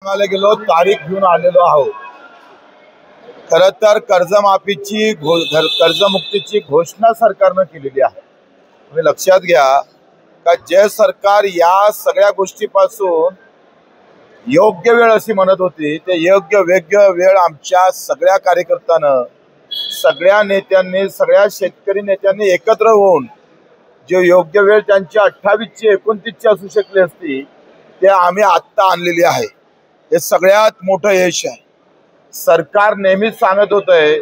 आम्हाला गेलो तारीख घेऊन आलेलो आहोत। खरं तर कर्जमुक्तीची घोषणा सरकारनं केलेली आहे। तुम्ही लक्षात घ्या का जे सरकार या सगळ्या गोष्टीपासून योग्य वेळ अशी म्हणत होती ते योग्य वेळ आमच्या सगळ्या कार्यकर्त्यांना, सगळ्या नेत्यांनी, सगळ्या शेतकरी नेत्यांनी एकत्र होऊन जे योग्य वेळ त्यांची 28ची 29ची असू शकली असती ते आम्ही आत्ता आणलेली आहे। हे सगळ्यात मोठं यश आहे। सरकार नेहमीच सांगत होतंय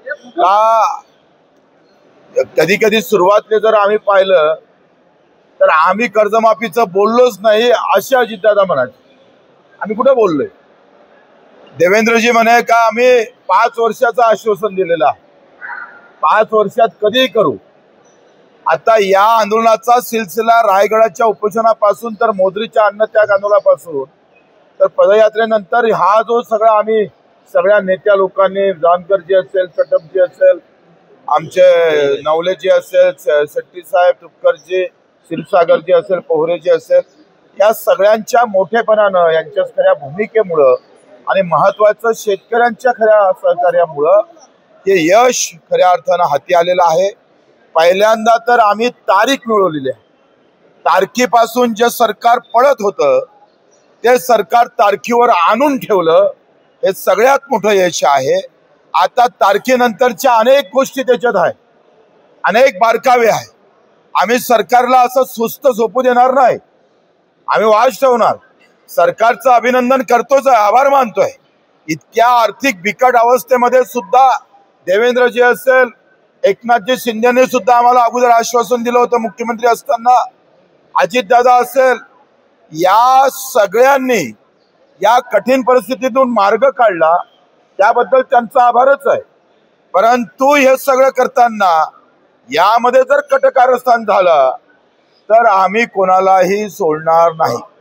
का कधी कधी सुरुवातीला जर आम्ही पाहिलं तर आम्ही कर्जमाफीचं बोललोच नाही असे अजितदादा म्हणाले। आम्ही कुठे बोललोय? देवेंद्रजी म्हणे का आम्ही 5 वर्षाचं आश्वासन दिलेलं आहे, 5 वर्षात कधीही करू। आता या आंदोलनाचा सिलसिला रायगडाच्या उपोषणापासून तर मोदरीच्या अन्नत्याग आंदोलनापासून तर पदयात्रेनंतर हा जो सगळा आम्ही सगळ्या नेत्या लोकांनी, जानकरजी असेल, चटपजी असेल, आमचे नवलेजी असेल, शेट्टी साहेब, तुपकरजी, क्षीरसागरजी असेल, पोहरेजी असेल, या सगळ्यांच्या मोठेपणानं, यांच्या खऱ्या भूमिकेमुळं आणि महत्वाचं शेतकऱ्यांच्या खऱ्या सहकार्यामुळं हे यश खऱ्या अर्थानं हाती आलेलं आहे। पहिल्यांदा तर आम्ही तारीख मिळवलेली आहे। तारखेपासून जे सरकार पळत होतं ते सरकार तारखेवर आणून ठेवलं, हे सगळ्यात मोठं यश आहे। आता तारखेनंतरच्या अनेक गोष्टी त्याच्यात आहे, अनेक बारकावे आहे। आम्ही सरकारला असं सुस्त झोपू देणार नाही, आम्ही वाज ठेवणार। सरकारचं अभिनंदन करतोच, आभार मानतोय। इतक्या आर्थिक बिकट अवस्थेमध्ये सुद्धा देवेंद्रजी असेल, एकनाथजी शिंदेने सुद्धा आम्हाला अगोदर आश्वासन दिलं होतं मुख्यमंत्री असताना, अजितदादा असेल, या सगळ्यांनी या कठीण परिस्थितीतून मार्ग काढला, त्याबद्दल त्यांचा आभारच आहे। परंतु हे सगळं करताना यामध्ये जर कटकारस्थान झालं तर आम्ही कोणालाही सोडणार नाही।